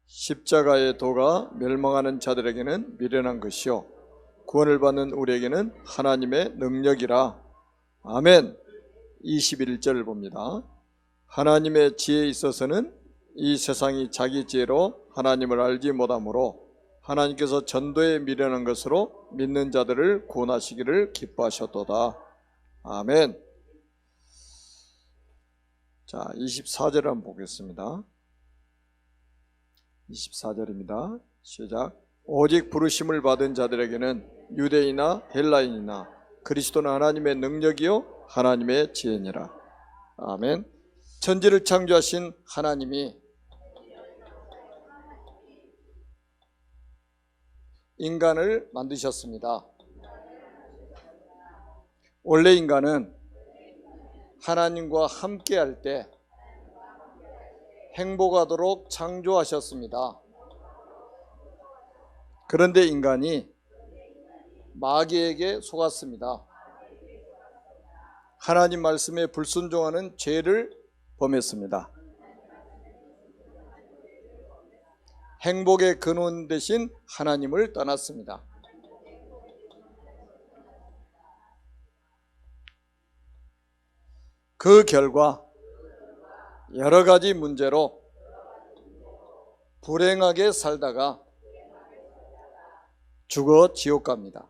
십자가의 도가 멸망하는 자들에게는 미련한 것이요 구원을 받는 우리에게는 하나님의 능력이라. 아멘. 21절을 봅니다. 하나님의 지혜에 있어서는 이 세상이 자기 지혜로 하나님을 알지 못하므로 하나님께서 전도에 미련한 것으로 믿는 자들을 구원하시기를 기뻐하셨도다. 아멘. 자, 24절 한번 보겠습니다. 24절입니다. 시작. 오직 부르심을 받은 자들에게는 유대인이나 헬라인이나 그리스도는 하나님의 능력이요 하나님의 지혜니라. 아멘. 천지를 창조하신 하나님이 인간을 만드셨습니다. 원래 인간은 하나님과 함께할 때 행복하도록 창조하셨습니다. 그런데 인간이 마귀에게 속았습니다. 하나님 말씀에 불순종하는 죄를 범했습니다. 행복의 근원 대신 하나님을 떠났습니다. 그 결과 여러 가지 문제로 불행하게 살다가 죽어 지옥 갑니다.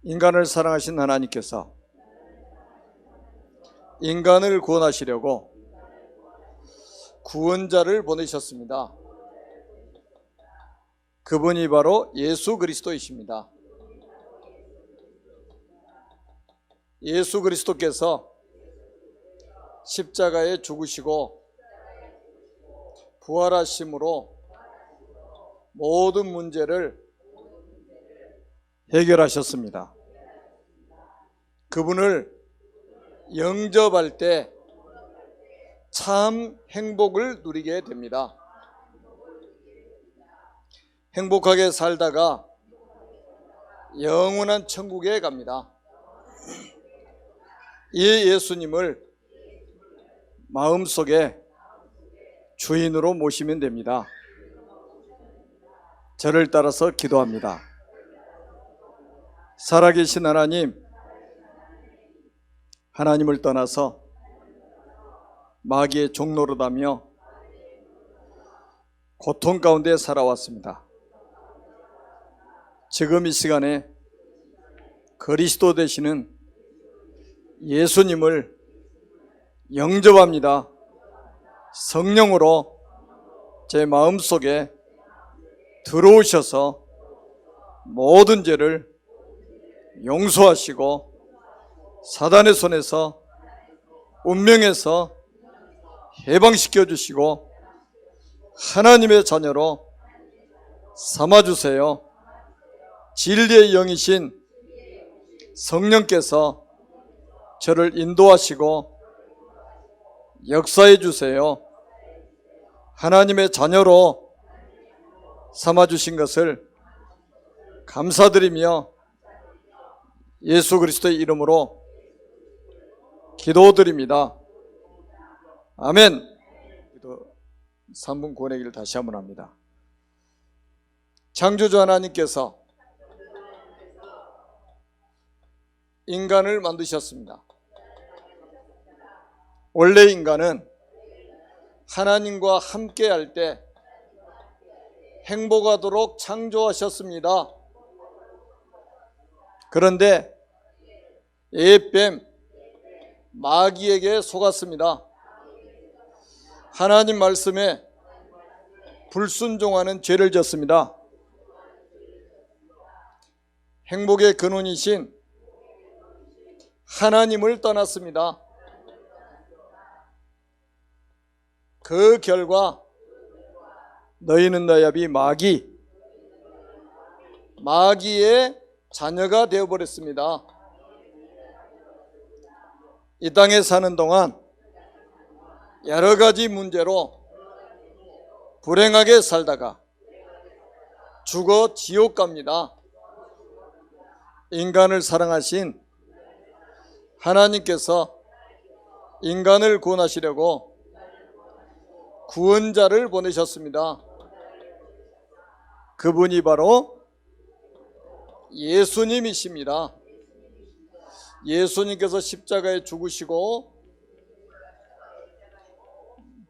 인간을 사랑하신 하나님께서 인간을 구원하시려고 구원자를 보내셨습니다. 그분이 바로 예수 그리스도이십니다. 예수 그리스도께서 십자가에 죽으시고 부활하심으로 모든 문제를 해결하셨습니다. 그분을 영접할 때 참 행복을 누리게 됩니다. 행복하게 살다가 영원한 천국에 갑니다. 이 예수님을 마음속에 주인으로 모시면 됩니다. 저를 따라서 기도합니다. 살아계신 하나님, 하나님을 떠나서 마귀의 종노릇하며 고통 가운데 살아왔습니다. 지금 이 시간에 그리스도 되시는 예수님을 영접합니다. 성령으로 제 마음속에 들어오셔서 모든 죄를 용서하시고 사단의 손에서 운명에서 해방시켜 주시고 하나님의 자녀로 삼아주세요. 진리의 영이신 성령께서 저를 인도하시고 역사해 주세요. 하나님의 자녀로 삼아주신 것을 감사드리며 예수 그리스도의 이름으로 기도드립니다. 아멘. 3분 구원의 길 다시 한번 합니다. 창조주 하나님께서 인간을 만드셨습니다. 원래 인간은 하나님과 함께할 때 행복하도록 창조하셨습니다. 그런데 에뱀 마귀에게 속았습니다. 하나님 말씀에 불순종하는 죄를 졌습니다. 행복의 근원이신 하나님을 떠났습니다. 그 결과 너희는 너희압이 마귀의 자녀가 되어버렸습니다. 이 땅에 사는 동안 여러 가지 문제로 불행하게 살다가 죽어 지옥 갑니다. 인간을 사랑하신 하나님께서 인간을 구원하시려고 구원자를 보내셨습니다. 그분이 바로 예수님이십니다. 예수님께서 십자가에 죽으시고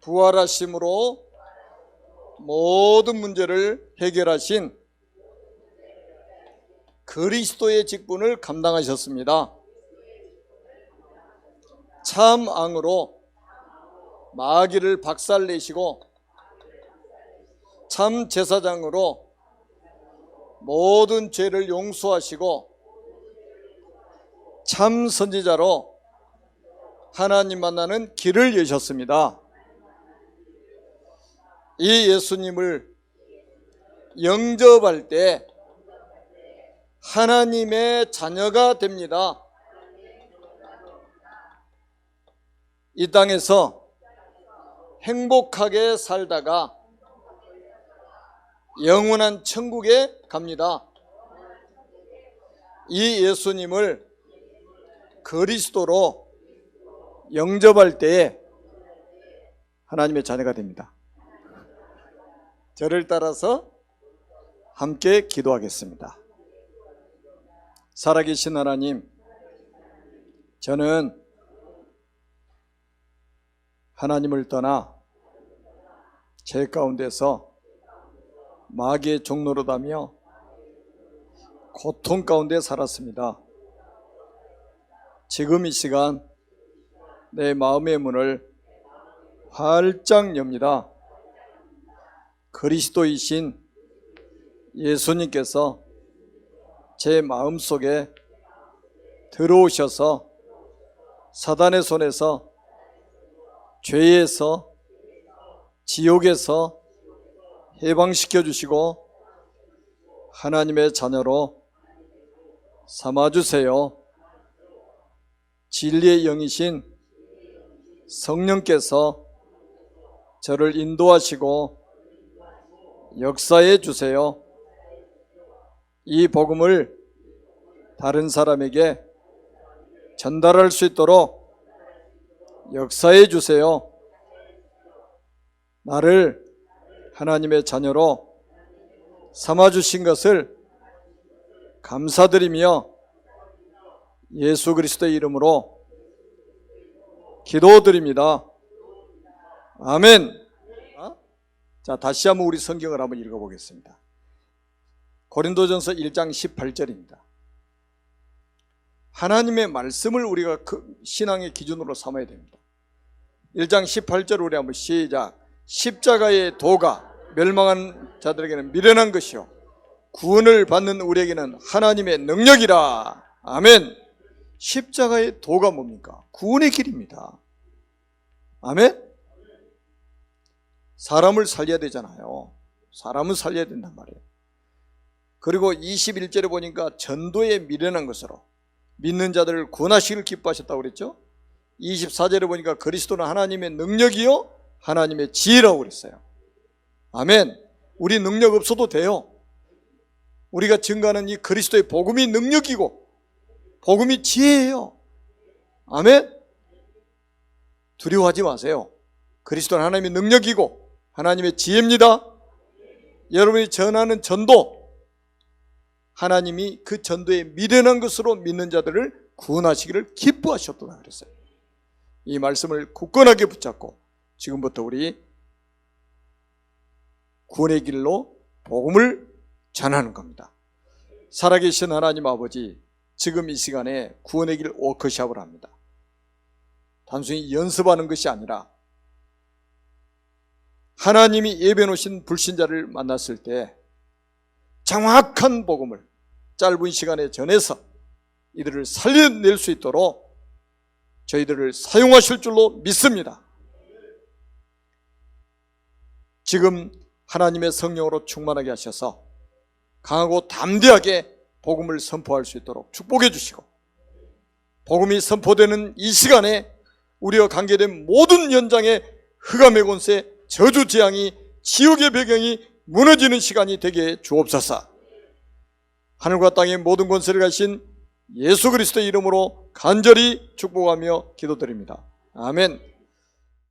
부활하심으로 모든 문제를 해결하신 그리스도의 직분을 감당하셨습니다. 참 왕으로 마귀를 박살내시고 참 제사장으로 모든 죄를 용서하시고 참 선지자로 하나님 만나는 길을 여셨습니다. 이 예수님을 영접할 때 하나님의 자녀가 됩니다. 이 땅에서 행복하게 살다가 영원한 천국에 갑니다. 이 예수님을 그리스도로 영접할 때에 하나님의 자녀가 됩니다. 저를 따라서 함께 기도하겠습니다. 살아계신 하나님, 저는 하나님을 떠나 죄 가운데서 마귀의 종노릇하며 고통 가운데 살았습니다. 지금 이 시간 내 마음의 문을 활짝 엽니다. 그리스도이신 예수님께서 제 마음속에 들어오셔서 사단의 손에서, 죄에서, 지옥에서 해방시켜 주시고 하나님의 자녀로 삼아주세요. 진리의 영이신 성령께서 저를 인도하시고 역사해 주세요. 이 복음을 다른 사람에게 전달할 수 있도록 역사해 주세요. 나를 하나님의 자녀로 삼아주신 것을 감사드리며 예수 그리스도의 이름으로 기도드립니다. 아멘. 자, 다시 한번 우리 성경을 한번 읽어보겠습니다. 고린도전서 1장 18절입니다. 하나님의 말씀을 우리가 신앙의 기준으로 삼아야 됩니다. 1장 18절 우리 한번 시작. 십자가의 도가 멸망한 자들에게는 미련한 것이요 구원을 받는 우리에게는 하나님의 능력이라. 아멘. 십자가의 도가 뭡니까? 구원의 길입니다. 아멘. 사람을 살려야 되잖아요. 사람은 살려야 된단 말이에요. 그리고 21절에 보니까 전도에 미련한 것으로 믿는 자들을 구원하시기를 기뻐하셨다고 그랬죠. 24절에 보니까 그리스도는 하나님의 능력이요 하나님의 지혜라고 그랬어요. 아멘. 우리 능력 없어도 돼요. 우리가 증거하는 이 그리스도의 복음이 능력이고 복음이 지혜예요. 아멘. 두려워하지 마세요. 그리스도는 하나님의 능력이고 하나님의 지혜입니다. 여러분이 전하는 전도, 하나님이 그 전도에 미련한 것으로 믿는 자들을 구원하시기를 기뻐하셨다 그랬어요. 이 말씀을 굳건하게 붙잡고 지금부터 우리 구원의 길로 복음을 전하는 겁니다. 살아계신 하나님 아버지, 지금 이 시간에 구원의 길 워크숍을 합니다. 단순히 연습하는 것이 아니라 하나님이 예배 놓으신 불신자를 만났을 때 정확한 복음을 짧은 시간에 전해서 이들을 살려낼 수 있도록 저희들을 사용하실 줄로 믿습니다. 지금 하나님의 성령으로 충만하게 하셔서 강하고 담대하게 복음을 선포할 수 있도록 축복해 주시고, 복음이 선포되는 이 시간에 우리와 관계된 모든 현장의 흑암의 권세, 저주 재앙이, 지옥의 배경이 무너지는 시간이 되게 주옵소서. 하늘과 땅의 모든 권세를 가신 예수 그리스도의 이름으로 간절히 축복하며 기도드립니다. 아멘.